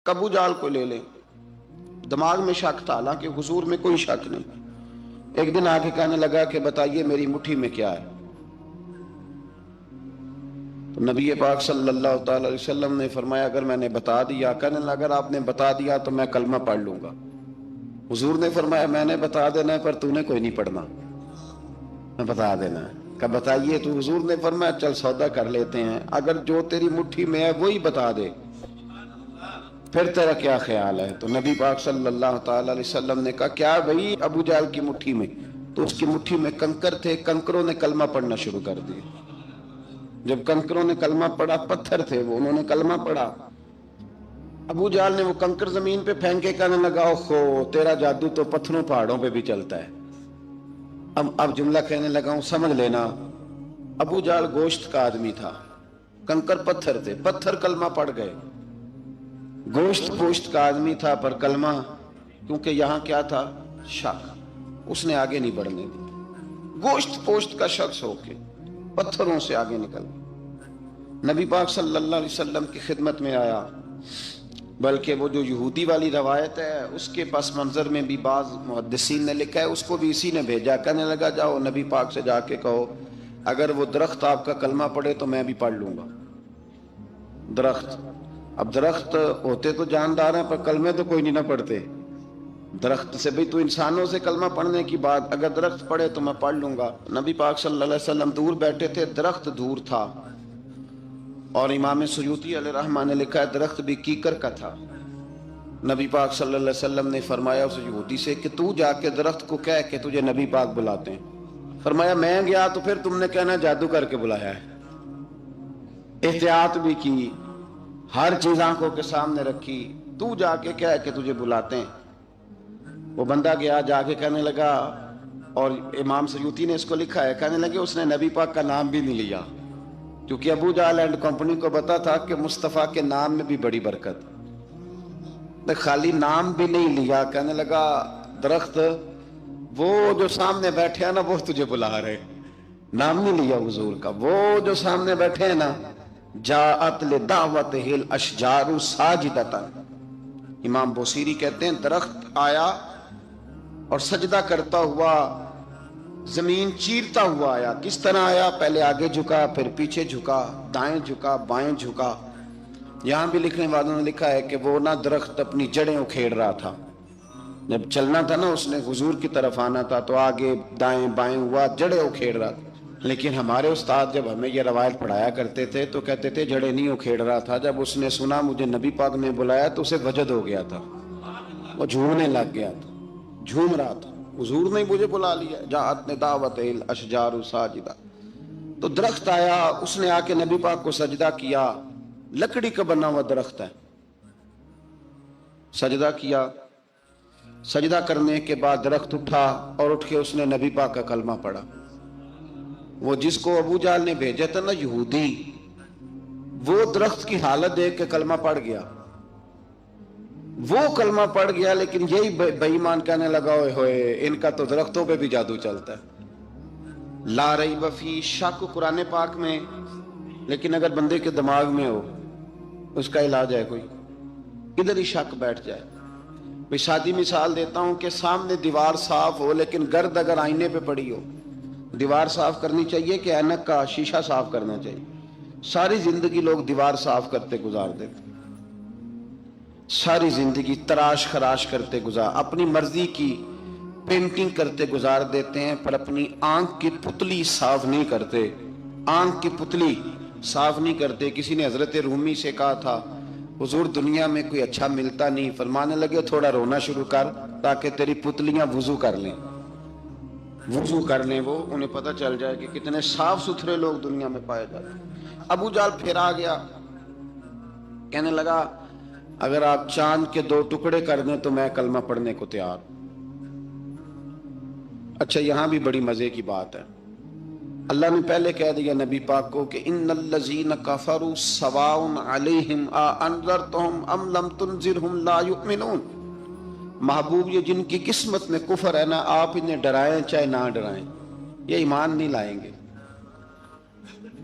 ابو جال کو لے لیں، دماغ میں شک تھا، حالانکہ حضور میں کوئی شک نہیں۔ ایک دن آگے کہنے لگا کہ بتائیے میری مٹھی میں کیا ہے؟ تو نبی پاک صلی اللہ تعالی علیہ وسلم نے فرمایا اگر میں نے بتا دیا، کہنے لگا اگر آپ نے بتا دیا تو میں کلمہ پڑھ لوں گا۔ حضور نے فرمایا میں نے بتا دینا ہے پر تو نے کوئی نہیں پڑھنا، میں بتا دینا ہے۔ کہ بتائیے؟ تو حضور نے فرمایا چل سودا کر لیتے ہیں، اگر جو تیری مٹھی میں ہے وہی بتا دے پھر تیرا کیا خیال ہے؟ تو نبی پاک صلی اللہ تعالی علیہ وسلم نے کہا کیا بھئی ابو جہل کی مٹھی میں؟ تو اس کی مٹھی میں کنکر تھے، کنکروں نے کلمہ پڑھنا شروع کر دیا۔ جب کنکروں نے کلمہ پڑھا، پتھر تھے وہ، انہوں نے کلمہ پڑھا، ابو جہل نے وہ کنکر زمین پہ پھینکے، کہنے لگا اوہو تیرا جادو تو پتھروں پہاڑوں پہ بھی چلتا ہے۔ اب جملہ کہنے لگا ہوں سمجھ لینا، ابو جہل گوشت کا آدمی تھا، کنکر پتھر تھے، پتھر کلمہ پڑھ گئے۔ گوشت پوشت کا آدمی تھا پر کلمہ، کیونکہ یہاں کیا تھا؟ شک، اس نے آگے نہیں بڑھنے دی۔ گوشت پوشت کا شخص ہو کے پتھروں سے آگے نکل گیا، نبی پاک صلی اللہ علیہ وسلم کی خدمت میں آیا۔ بلکہ وہ جو یہودی والی روایت ہے اس کے پس منظر میں بھی بعض محدثین نے لکھا ہے، اس کو بھی اسی نے بھیجا، کہنے لگا جاؤ نبی پاک سے جا کے کہو اگر وہ درخت آپ کا کلمہ پڑھے تو میں بھی پڑھ لوں گا۔ درخت، اب درخت ہوتے تو جاندار ہیں پر کلمے تو کوئی نہیں نہ پڑھتے۔ درخت سے بھی تو انسانوں سے کلمہ پڑھنے کی بات، اگر درخت پڑھے تو میں پڑھ لوں گا۔ نبی پاک صلی اللہ علیہ وسلم دور بیٹھے تھے، درخت دور تھا، اور امام سیوطی علیہ رحمہ نے لکھا ہے درخت بھی کیکر کا تھا۔ نبی پاک صلی اللہ علیہ وسلم نے فرمایا اس یہودی سے کہ تو جا کے درخت کو کہہ کہ تجھے نبی پاک بلاتے ہیں۔ فرمایا میں گیا تو پھر تم نے کہنا جادو کر کے بلایا ہے۔ احتیاط بھی کی، ہر چیز آنکھوں کے سامنے رکھی، تو جا کے کہہ کہ تجھے بلاتے ہیں۔ وہ بندہ گیا، جا کے کہنے لگا، اور امام سیوطی نے اس کو لکھا ہے، کہنے لگے اس نے نبی پاک کا نام بھی نہیں لیا، کیونکہ ابو جہل اینڈ کمپنی کو پتا تھا کہ مصطفیٰ کے نام میں بھی بڑی برکت، خالی نام بھی نہیں لیا۔ کہنے لگا درخت وہ جو سامنے بیٹھے ہیں نا وہ تجھے بلا رہے، نام نہیں لیا حضور کا، وہ جو سامنے بیٹھے ہیں نا، جاءت لدعوتہ الاشجار ساجدۃ، امام بوصیری کہتے ہیں درخت آیا اور سجدہ کرتا ہوا، زمین چیرتا ہوا آیا۔ کس طرح آیا؟ پہلے آگے جھکا، پھر پیچھے جھکا، دائیں جھکا، بائیں جھکا۔ یہاں بھی لکھنے والوں نے لکھا ہے کہ وہ نہ درخت اپنی جڑیں اکھیڑ رہا تھا، جب چلنا تھا نا اس نے حضور کی طرف آنا تھا تو آگے دائیں بائیں ہوا، جڑیں اکھیڑ رہا تھا۔ لیکن ہمارے استاد جب ہمیں یہ روایت پڑھایا کرتے تھے تو کہتے تھے جڑیں نہیں اکھیڑ رہا تھا، جب اس نے سنا مجھے نبی پاک نے بلایا تو اسے وجد ہو گیا تھا، وہ جھومنے لگ گیا تھا، جھوم رہا تھا، حضور نے مجھے بلا لیا، جاءت لدعوتہ الاشجار ساجدۃ۔ تو درخت آیا، اس نے آ کے نبی پاک کو سجدہ کیا، لکڑی کا بنا ہوا درخت ہے، سجدہ کیا۔ سجدہ کرنے کے بعد درخت اٹھا اور اٹھ کے اس نے نبی پاک کا کلمہ پڑھا۔ وہ جس کو ابو جہل نے بھیجا تھا نا یہودی، وہ درخت کی حالت دیکھ کے کلمہ پڑھ گیا، وہ کلمہ پڑھ گیا، لیکن یہی بے ایمان کہنے لگا ہوئے ہوئے ان کا تو درختوں پہ بھی جادو چلتا ہے۔ لا ریب فی، شک قرآن پاک میں، لیکن اگر بندے کے دماغ میں ہو اس کا علاج ہے کوئی؟ ادھر ہی شک بیٹھ جائے۔ میں سادی مثال دیتا ہوں کہ سامنے دیوار صاف ہو لیکن گرد اگر آئینے پہ پڑی ہو، دیوار صاف کرنی چاہیے کہ اینک کا شیشہ صاف کرنا چاہیے؟ ساری زندگی لوگ دیوار صاف کرتے گزار دیتے، ساری زندگی تراش خراش کرتے گزار، اپنی مرضی کی پینٹنگ کرتے گزار دیتے ہیں، پر اپنی آنکھ کی پتلی صاف نہیں کرتے، آنکھ کی پتلی صاف نہیں کرتے۔ کسی نے حضرت رومی سے کہا تھا حضور دنیا میں کوئی اچھا ملتا نہیں، فرمانے لگے تھوڑا رونا شروع کر تاکہ تیری پتلیاں وضو کر لیں، وضو کر لیں، وہ انہیں پتہ چل جائے کہ کتنے صاف ستھرے لوگ دنیا میں پائے جاتے ہیں۔ ابو جہل پھر آ گیا، کہنے لگا اگر آپ چاند کے 2 ٹکڑے کر دیں تو میں کلمہ پڑھنے کو تیار۔ اچھا یہاں بھی بڑی مزے کی بات ہے، اللہ نے پہلے کہہ دیا نبی پاک کو کہ ان الذین کفروا سواء علیہم اانذرتہم ام لم تنذرہم لا یؤمنون۔ محبوب یہ جن کی قسمت میں کفر ہے نا، آپ انہیں ڈرائیں چاہے نہ ڈرائیں، یہ ایمان نہیں لائیں گے۔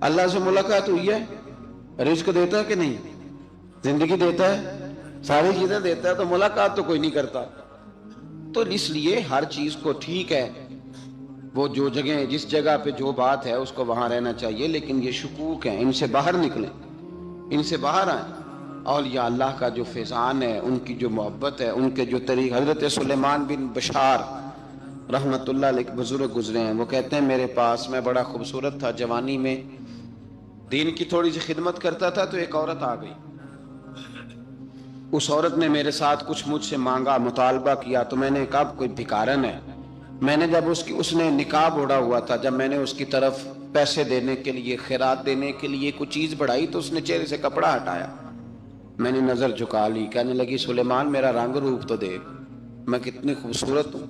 اللہ سے ملاقات ہوئی ہے؟ رزق دیتا ہے کہ نہیں؟ زندگی دیتا ہے، ساری چیزیں دیتا ہے، تو ملاقات تو کوئی نہیں کرتا۔ تو اس لیے ہر چیز کو ٹھیک ہے، وہ جو جگہ جس جگہ پہ جو بات ہے اس کو وہاں رہنا چاہیے، لیکن یہ شکوک ہیں، ان سے باہر نکلیں، ان سے باہر آئیں۔ اولیاء اللہ کا جو فیضان ہے، ان کی جو محبت ہے، ان کے جو طریق، حضرت سلیمان بن بشار رحمت اللہ علیہ بزرگ گزرے ہیں، وہ کہتے ہیں میرے پاس، میں بڑا خوبصورت تھا جوانی میں، دین کی تھوڑی سی خدمت کرتا تھا، تو ایک عورت آ گئی، اس عورت نے میرے ساتھ کچھ مجھ سے مانگا، مطالبہ کیا، تو میں نے کہا کوئی بھکارن ہے۔ میں نے جب اس نے نقاب اوڑھا ہوا تھا، جب میں نے اس کی طرف پیسے دینے کے لیے، خیرات دینے کے لیے کوئی چیز بڑھائی، تو اس نے چہرے سے کپڑا ہٹایا، میں نے نظر جھکا لی، کہنے لگی سلیمان میرا رنگ روپ تو دیکھ، میں کتنی خوبصورت ہوں،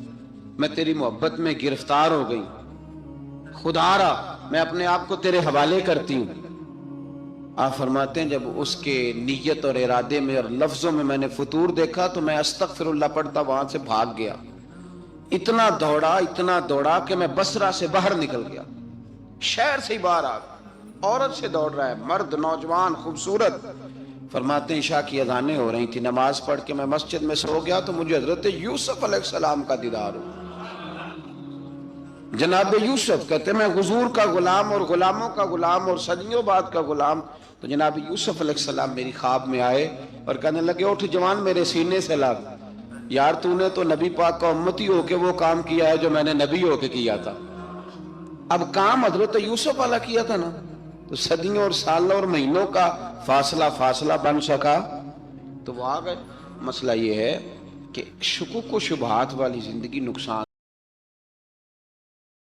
میں تیری محبت میں گرفتار ہو گئی، خدا را میں اپنے آپ کو تیرے حوالے کرتی ہوں۔ آپ فرماتے ہیں جب اس کے نیت اور ارادے میں اور لفظوں میں نے فطور دیکھا، تو میں استغفر اللہ پڑھتا وہاں سے بھاگ گیا، اتنا دوڑا کہ میں بصرہ سے باہر نکل گیا، شہر سے ہی باہر آ گیا، عورت سے دوڑ رہا ہے، مرد نوجوان خوبصورت۔ فرماتے ہیں عشاء کی اذانیں ہو رہی تھی، نماز پڑھ کے میں مسجد میں سو گیا، تو مجھے حضرت یوسف علیہ السلام کا دیدار ہوا۔ جناب یوسف کہتے ہیں میں حضور کا غلام اور غلاموں کا غلام اور صدیوں بعد کا غلام، تو جناب یوسف علیہ السلام میری خواب میں آئے اور کہنے لگے اٹھ جوان میرے سینے سے لگ، یار تو نے تو نبی پاک کا امتی ہو کے وہ کام کیا ہے جو میں نے نبی ہو کے کیا تھا۔ اب کام حضرت یوسف والا کیا تھا نا، تو صدیوں اور سالوں اور مہینوں کا فاصلہ بن سکا، تو وہ آ گئے۔ مسئلہ یہ ہے کہ شکوک و شبہات والی زندگی نقصان